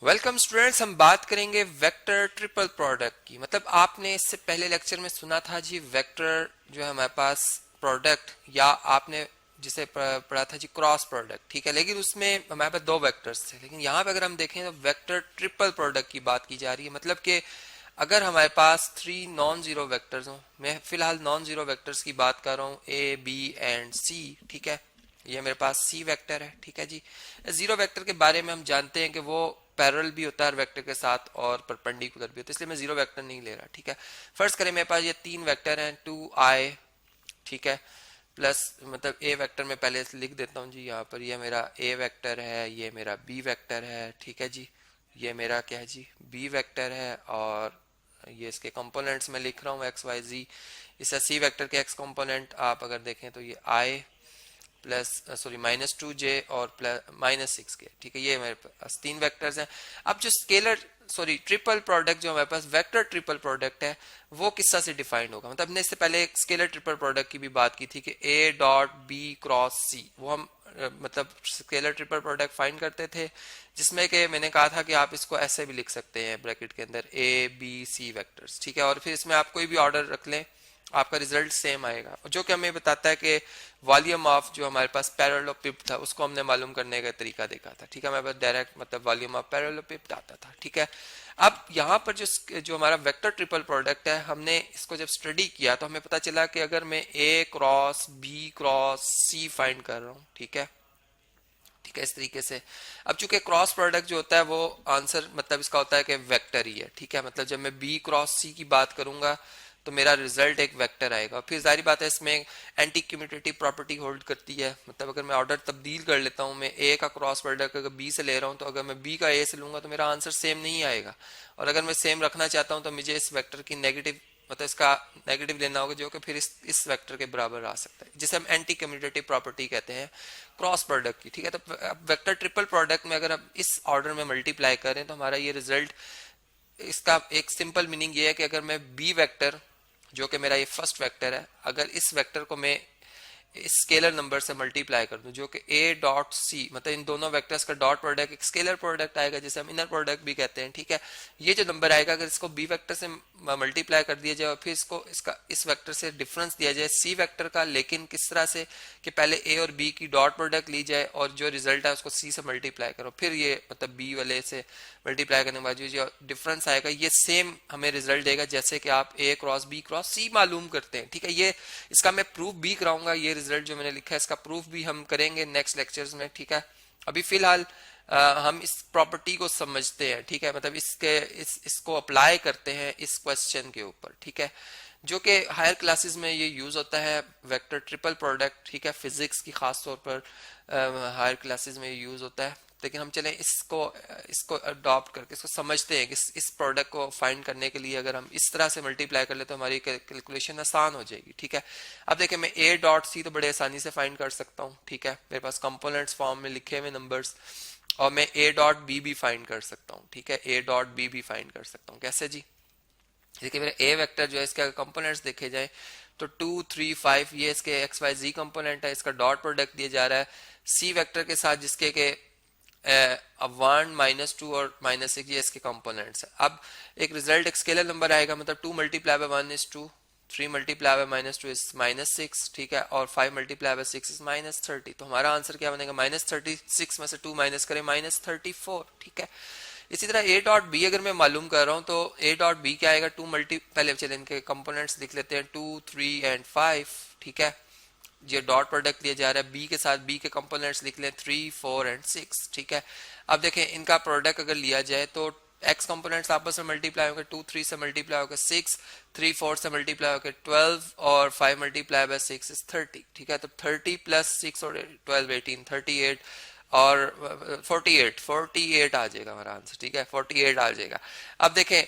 Welcome students, हम बात करेंगे वेक्टर ट्रिपल प्रोडक्ट की। मतलब आपने इससे पहले लेक्चर में सुना था जी, वेक्टर जो है हमारे पास प्रोडक्ट, या आपने जिसे पढ़ा था जी क्रॉस प्रोडक्ट, ठीक है। लेकिन उसमें हमारे पास दो वेक्टर्स थे, लेकिन यहाँ पे अगर हम देखें तो वेक्टर ट्रिपल प्रोडक्ट की बात की जा रही है। मतलब कि अगर हमारे पास थ्री नॉन जीरो वेक्टर्स हों, मैं फिलहाल नॉन जीरो वेक्टर्स की बात कर रहा हूँ, ए बी एंड सी, ठीक है। ये मेरे पास सी वेक्टर है, ठीक है जी। जीरो वेक्टर के बारे में हम जानते हैं कि वो पैरेलल भी होता है हर वेक्टर के साथ और परपेंडिकुलर भी होता है, इसलिए मैं जीरो वेक्टर नहीं ले रहा, ठीक है। फर्स्ट करें, मेरे पास ये तीन वेक्टर हैं, 2i, ठीक है, प्लस मतलब ए वेक्टर में पहले से लिख देता हूँ जी। यहाँ पर ये मेरा ए वेक्टर है, ये मेरा बी वेक्टर है, ठीक है जी। ये मेरा क्या है जी, बी वेक्टर है, और ये इसके कंपोनेंट्स में लिख रहा हूँ एक्स वाई जी। इस सी वेक्टर के एक्स कंपोनेंट आप अगर देखें तो ये आई प्लस सॉरी -2j और प्लस -6 के, ठीक है। ये मेरे पास तीन वेक्टर्स हैं। अब जो स्केलर सॉरी ट्रिपल प्रोडक्ट जो हमारे पास वेक्टर ट्रिपल प्रोडक्ट है, वो किस तरह से डिफाइंड होगा। मतलब हमने इससे पहले एक स्केलर ट्रिपल प्रोडक्ट की भी बात की थी कि a डॉट बी क्रॉस सी, वो हम मतलब स्केलर ट्रिपल प्रोडक्ट फाइंड करते थे, जिसमें कि मैंने कहा था कि आप इसको ऐसे भी लिख सकते हैं ब्रैकेट के अंदर a b c वेक्टर्स, ठीक है। और फिर इसमें आप कोई भी ऑर्डर रख लें, आपका रिजल्ट सेम आएगा, जो कि हमें बताता है कि वॉल्यूम ऑफ जो हमारे पास पैरेललोपिड था उसको हमने मालूम करने का तरीका देखा था, ठीक है। हमारे पास डायरेक्ट मतलब वॉल्यूम ऑफ पैरेललोपिड आता था, ठीक है। अब यहाँ पर जो जो हमारा वेक्टर ट्रिपल प्रोडक्ट है, हमने इसको जब स्टडी किया तो हमें पता चला कि अगर मैं ए cross B cross c find कर रहा हूँ, ठीक है, ठीक है, इस तरीके से। अब चूंकि क्रॉस प्रोडक्ट जो होता है वो आंसर मतलब इसका होता है कि वेक्टर ही है, ठीक है। मतलब जब मैं बी क्रॉस सी की बात करूंगा तो मेरा रिजल्ट एक वेक्टर आएगा। फिर जारी बात है, इसमें एंटी कम्यूटेटिव प्रॉपर्टी होल्ड करती है। मतलब अगर मैं ऑर्डर तब्दील कर लेता हूँ, मैं ए का क्रॉस प्रोडक्ट अगर बी से ले रहा हूँ, तो अगर मैं बी का ए से लूंगा तो मेरा आंसर सेम नहीं आएगा। और अगर मैं सेम रखना चाहता हूँ तो मुझे इस वेक्टर की नेगेटिव मतलब इसका नेगेटिव लेना होगा, जो कि फिर इस वेक्टर के बराबर आ सकता है, जिसे हम एंटी कम्यूटेटिव प्रॉपर्टी कहते हैं क्रॉस प्रोडक्ट की, ठीक है। तो वेक्टर ट्रिपल प्रोडक्ट में अगर हम इस ऑर्डर में मल्टीप्लाई करें तो हमारा ये रिजल्ट, इसका एक सिंपल मीनिंग ये है कि अगर मैं बी वेक्टर जो कि मेरा ये फर्स्ट वेक्टर है, अगर इस वेक्टर को मैं इस स्केलर नंबर से मल्टीप्लाई कर दूं जो कि a डॉट सी, मतलब इन दोनों वेक्टर्स का डॉट प्रोडक्ट एक स्केलर प्रोडक्ट आएगा, जिसे हम इनर प्रोडक्ट भी कहते हैं, ठीक है। ये जो नंबर आएगा, अगर इसको b वेक्टर से मल्टीप्लाई कर दिया जाए और फिर इसको इसका इस वेक्टर से डिफरेंस दिया जाए c वेक्टर का, लेकिन किस तरह से कि पहले a और b की डॉट प्रोडक्ट ली जाए और जो रिजल्ट है उसको c से मल्टीप्लाई करो, फिर ये मतलब b वाले से मल्टीप्लाई करने के बाद जो डिफरेंस आएगा ये सेम हमें रिजल्ट देगा जैसे कि आप a cross b cross c मालूम करते हैं, ठीक है। ये इसका मैं प्रूफ भी कराऊंगा, ये रिजल्ट जो मैंने लिखा है इसका प्रूफ भी हम करेंगे नेक्स्ट लेक्चर्स में, ठीक है। अभी फिलहाल हम इस प्रॉपर्टी को समझते हैं, ठीक है। मतलब इसको अप्लाई करते हैं इस क्वेश्चन के ऊपर, ठीक है, जो कि हायर क्लासेस में ये यूज होता है वेक्टर ट्रिपल प्रोडक्ट, ठीक है। फिजिक्स की खास तौर पर हायर क्लासेस में यूज होता है। लेकिन हम चलें इसको इसको अडॉप्ट करके इसको समझते हैं कि इस प्रोडक्ट को फाइंड करने के लिए अगर हम इस तरह से मल्टीप्लाई कर ले तो हमारी कैलकुलेशन आसान हो जाएगी, ठीक है। अब देखिए, मैं a डॉट सी तो बड़े आसानी से फाइंड कर सकता हूँ, ठीक है। मेरे पास कंपोनेंट्स फॉर्म में लिखे हुए नंबर्स, और मैं a डॉट बी भी फाइंड कर सकता हूँ, ठीक है। a डॉट बी भी फाइंड कर सकता हूँ, कैसे जी। देखिए, मेरे a वेक्टर जो है इसके कंपोनेंट्स देखे जाए तो 2 3 5 ये इसके एक्स वाई जी कंपोनेंट है, इसका डॉट प्रोडक्ट दिया जा रहा है सी वेक्टर के साथ, जिसके के अब 1 -2 और -6 ये इसके कंपोनेंट्स है। अब एक रिजल्ट एक स्केलर नंबर आएगा, मतलब 2 multiply by 1 is 2, 3 multiply by -2 is -6, ठीक है, और 5 मल्टीप्लाई बाय 6 इज -30। तो हमारा आंसर क्या बनेगा, -36 में से 2 माइनस करें -34, ठीक है। इसी तरह a डॉट बी अगर मैं मालूम कर रहा हूं तो a डॉट बी क्या आएगा, 2 मल्टी पहले चले इनके कंपोनेंट्स लिख लेते हैं, 2 3 एंड 5, ठीक है। ये डॉट प्रोडक्ट दिया जा रहा है, बी के साथ बी के कंपोनेंट्स लिख लें 3 4 एंड 6, ठीक है। अब देखें, इनका प्रोडक्ट अगर लिया जाए तो एक्स कंपोनेंट्स आपस में मल्टीप्लाई होकर 2 3 से मल्टीप्लाई होकर 6, 3 4 से मल्टीप्लाई होकर 12, और 5 मल्टीप्लाई बाय 6 इज 30, ठीक है। तो 30 प्लस 6 और 12 18 38 और 48 आ जाएगा हमारा आंसर, ठीक है, 48 आ जाएगा। अब देखें,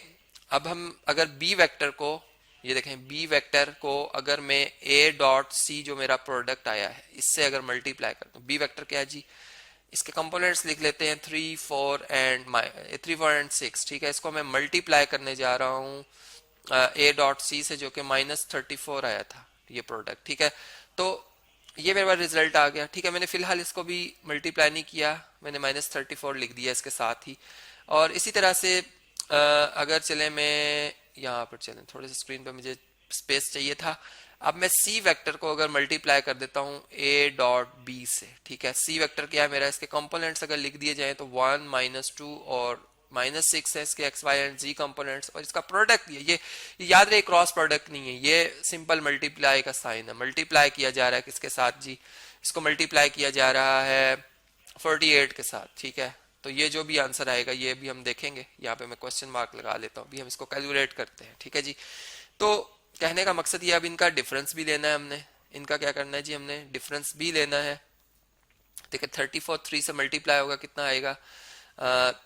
अब हम अगर बी वेक्टर को, ये देखें, बी वेक्टर को अगर मैं a डॉट सी जो मेरा प्रोडक्ट आया है इससे अगर मल्टीप्लाई करता हूँ, बी वेक्टर क्या है जी, इसके कंपोनेंट्स लिख लेते हैं 3 4 एंड 6, ठीक है। इसको मैं मल्टीप्लाई करने जा रहा हूँ a डॉट सी से, जो कि -34 आया था ये प्रोडक्ट, ठीक है। तो ये मेरे पास रिजल्ट आ गया, ठीक है। मैंने फिलहाल इसको भी मल्टीप्लाई नहीं किया, मैंने -34 लिख दिया इसके साथ ही, और इसी तरह से अगर चले मैं यहाँ पर चलें, थोड़े से स्क्रीन पर मुझे स्पेस चाहिए था। अब मैं सी वेक्टर को अगर मल्टीप्लाई कर देता हूँ ए डॉट बी से, ठीक है। सी वेक्टर क्या है मेरा, इसके कंपोनेंट्स अगर लिख दिए जाए तो 1 -2 और -6 है इसके x y and z components, और इसका प्रोडक्ट ये याद रहे क्रॉस प्रोडक्ट नहीं है, ये सिंपल मल्टीप्लाई का साइन है। मल्टीप्लाई किया जा रहा है किसके साथ जी, इसको मल्टीप्लाई किया जा रहा है 48 के साथ, ठीक है। तो ये जो भी आंसर आएगा ये भी हम देखेंगे, यहाँ पे मैं क्वेश्चन मार्क लगा लेता हूँ, भी हम इसको कैलकुलेट करते हैं, ठीक है जी। तो कहने का मकसद ये, अब इनका डिफरेंस भी लेना है हमने, इनका क्या करना है जी, हमने डिफरेंस भी लेना है। देखिए 34 3 से मल्टीप्लाई होगा, कितना आएगा,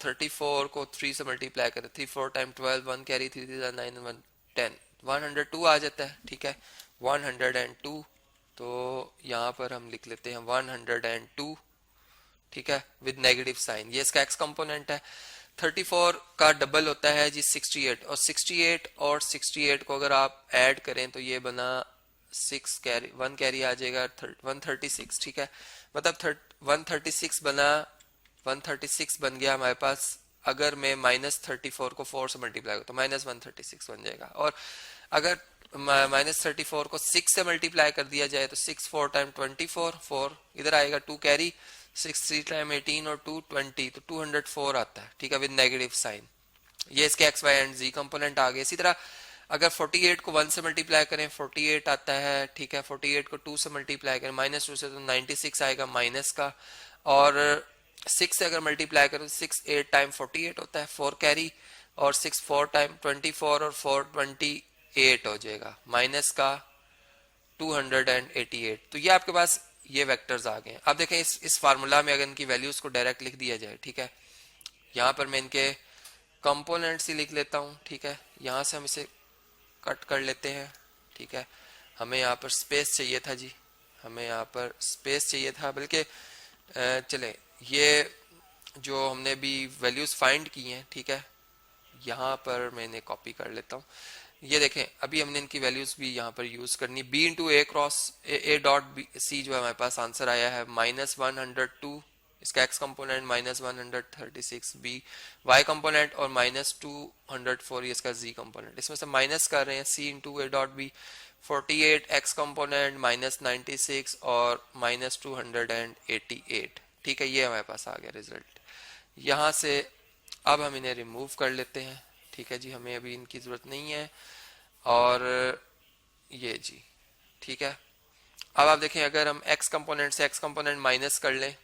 34 को 3 से मल्टीप्लाई करें, 3 4 टाइम 12, 1 कैरी, 3 3 9 1 10, 102 आ जाता है, ठीक है। 102, तो यहाँ पर हम लिख लेते हैं 102, ठीक है, विद नेगेटिव साइन। ये इसका एक्स कंपोनेंट है। 34 का डबल होता है जी 68, और 68 और 68 को अगर आप ऐड करें तो ये बना 6 कैरी, 1 कैरी आ जाएगा 136, ठीक है। मतलब 136 बना, 136 बन गया हमारे पास। अगर मैं -34 को 4 से मल्टीप्लाई तो -136 बन जाएगा। और अगर -34 को 6 से मल्टीप्लाई कर दिया जाए तो 6 4 टाइम 24, 4 इधर आएगा, 2 कैरी, 6 3 टाइम 18 और 2 20, तो 204 आता है, ठीक है, विद नेगेटिव साइन। ये इसके x y and z component आ गए। इसी तरह अगर 48 को 1 से मल्टीप्लाई करें 48 आता है, ठीक है। 48 को 2 से मल्टीप्लाई करें -2 से तो 96 आएगा माइनस का, और 6 से अगर मल्टीप्लाई करें 6 8 टाइम 48 होता है, 4 कैरी, और 6 4 टाइम 24 और 4 28 हो जाएगा, माइनस का 288। तो ये आपके पास ये वेक्टर्स आ गए हैं। अब देखें इस फार्मूला में अगर इनकी वैल्यूज को डायरेक्ट लिख दिया जाए, ठीक है, यहाँ पर मैं इनके कंपोनेंट्स ही लिख लेता हूँ, ठीक है। यहाँ से हम इसे कट कर लेते हैं, ठीक है। हमें यहाँ पर स्पेस चाहिए था जी, हमें यहाँ पर स्पेस चाहिए था, बल्कि चले ये जो हमने भी वैल्यूज फाइंड की हैं, ठीक है, यहाँ पर मैंने कॉपी कर लेता हूँ। ये देखें अभी हमने इनकी वैल्यूज भी यहाँ पर यूज करनी। b into a cross a dot c जो है हमारे पास आंसर आया है -102, इसका x component -136 b y component, और -204 ये इसका z कंपोनेंट। इसमें से माइनस कर रहे हैं c into a dot b 48, x component -96 और -288, ठीक है। ये हमारे पास आ गया रिजल्ट। यहाँ से अब हम इन्हें रिमूव कर लेते हैं, ठीक है जी, हमें अभी इनकी जरूरत नहीं है। और ये जी, ठीक है। अब आप देखें अगर हम x कंपोनेंट से x कंपोनेंट माइनस कर लें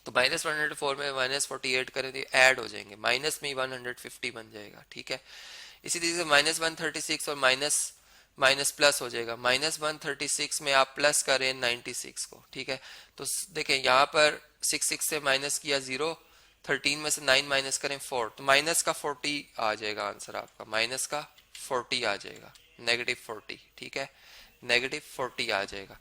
तो -104 में -48 करें तो ऐड हो जाएंगे, माइनस में ही 150 बन जाएगा, ठीक है। इसी तरीके से -136 और माइनस माइनस प्लस हो जाएगा, -136 में आप प्लस करें 96 को, ठीक है। तो देखें यहाँ पर 6 से माइनस किया 0, 13 में से 9 माइनस करें 4, तो माइनस का 40 आ जाएगा आंसर आपका, माइनस का 40 आ जाएगा, -40, ठीक है, -40 आ जाएगा।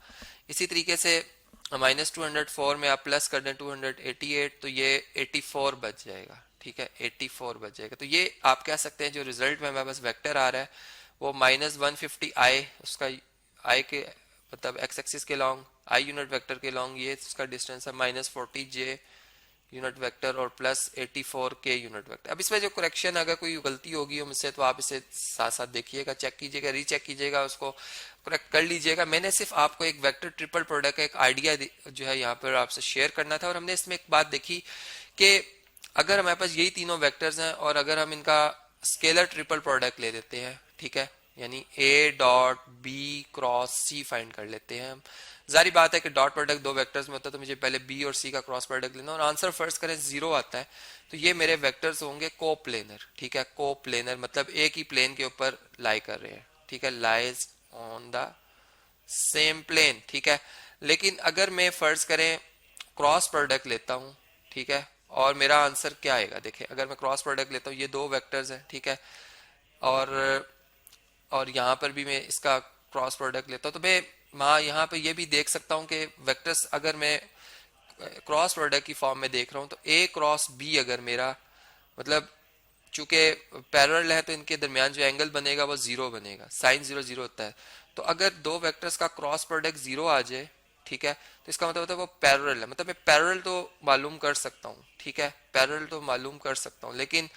इसी तरीके से -204 में आप प्लस कर दें 288 तो ये 84 बच जाएगा, ठीक है, 84 बच जाएगा। तो ये आप कह सकते हैं जो रिजल्ट में हमारे पास वेक्टर आ रहा है वो -150 i, उसका i के मतलब x एक्सिस के लॉन्ग i यूनिट वेक्टर के लॉन्ग ये उसका डिस्टेंस है -40 j यूनिट वेक्टर और +84 के यूनिट वेक्टर। अब इसमें जो करेक्शन अगर कोई गलती होगी मुझसे तो आप इसे साथ साथ देखिएगा, चेक कीजिएगा, रीचेक कीजिएगा, उसको करेक्ट कर लीजिएगा। मैंने सिर्फ आपको एक वेक्टर ट्रिपल प्रोडक्ट का एक आइडिया जो है यहाँ पर आपसे शेयर करना था। और हमने इसमें एक बात देखी कि अगर हमारे पास यही तीनों वेक्टर्स हैं और अगर हम इनका स्केलर ट्रिपल प्रोडक्ट ले लेते हैं, ठीक है, यानी a dot b cross c find कर लेते हैं हम। जारी बात है कि डॉट प्रोडक्ट दो वेक्टर्स में होता है तो मुझे पहले b और c का क्रॉस प्रोडक्ट लेना, और आंसर फर्स्ट करें 0 आता है तो ये मेरे वेक्टर्स होंगे कोप्लेनर, ठीक है। कोप्लेनर मतलब एक ही प्लेन के ऊपर लाई कर रहे हैं, ठीक है, lies on the same plane, ठीक है। लेकिन अगर मैं फर्ज करें क्रॉस प्रोडक्ट लेता हूं, ठीक है, और मेरा आंसर क्या आएगा, देखिए अगर मैं क्रॉस प्रोडक्ट लेता हूँ ये दो वेक्टर्स हैं, ठीक है, और यहाँ पर भी मैं इसका क्रॉस प्रोडक्ट लेता हूँ तो मैं वहाँ यहाँ पे ये भी देख सकता हूँ कि वेक्टर्स अगर मैं क्रॉस प्रोडक्ट की फॉर्म में देख रहा हूँ तो a क्रॉस b अगर मेरा मतलब चूंकि पैरेलल है तो इनके दरमियान जो एंगल बनेगा वो 0 बनेगा, साइन 0 0 होता है। तो अगर दो वेक्टर्स का क्रॉस प्रोडक्ट 0 आ जाए ठीक है। तो इसका मतलब होता है वो पैरेलल है, मतलब मैं पैरेलल तो मालूम कर सकता हूँ, ठीक है, पैरेलल तो मालूम कर सकता हूँ, लेकिन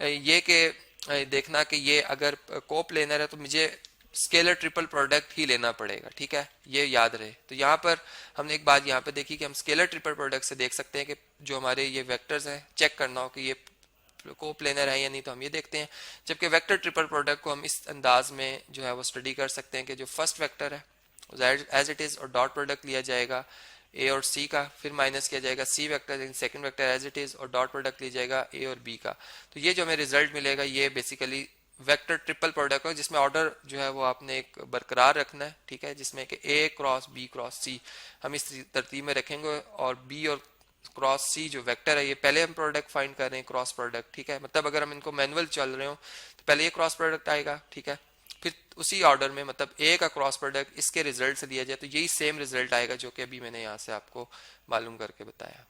ये कि देखना कि ये अगर कोप्लेनर है तो मुझे स्केलर ट्रिपल प्रोडक्ट ही लेना पड़ेगा, ठीक है, ये याद रहे। तो यहाँ पर हमने एक बात यहाँ पे देखी कि हम स्केलर ट्रिपल प्रोडक्ट से देख सकते हैं कि जो हमारे ये वेक्टर्स हैं चेक करना हो कि ये कोप्लेनर है या नहीं, तो हम ये देखते हैं। जबकि वेक्टर ट्रिपल प्रोडक्ट को हम इस अंदाज में जो है वो स्टडी कर सकते हैं कि जो फर्स्ट वेक्टर है एज इट इज और डॉट प्रोडक्ट लिया जाएगा ए और सी का, फिर माइनस किया जाएगा c vector, second vector as it is और डॉट प्रोडक्ट लिया जाएगा ए और बी का। तो ये जो हमें रिजल्ट मिलेगा ये बेसिकली वेक्टर ट्रिपल प्रोडक्ट है, जिसमें ऑर्डर जो है वो आपने एक बरकरार रखना है, ठीक है, जिसमें कि ए क्रॉस बी क्रॉस सी हम इस तरतीब में रखेंगे और बी और क्रॉस सी जो वेक्टर है ये पहले हम प्रोडक्ट फाइंड कर रहे हैं क्रॉस प्रोडक्ट, ठीक है, मतलब अगर हम इनको मैनुअल चल रहे हो तो पहले ये क्रॉस प्रोडक्ट आएगा, ठीक है, फिर उसी ऑर्डर में मतलब ए का क्रॉस प्रोडक्ट इसके रिजल्ट से लिया जाए तो यही सेम रिजल्ट आएगा जो कि अभी मैंने यहाँ से आपको मालूम करके बताया।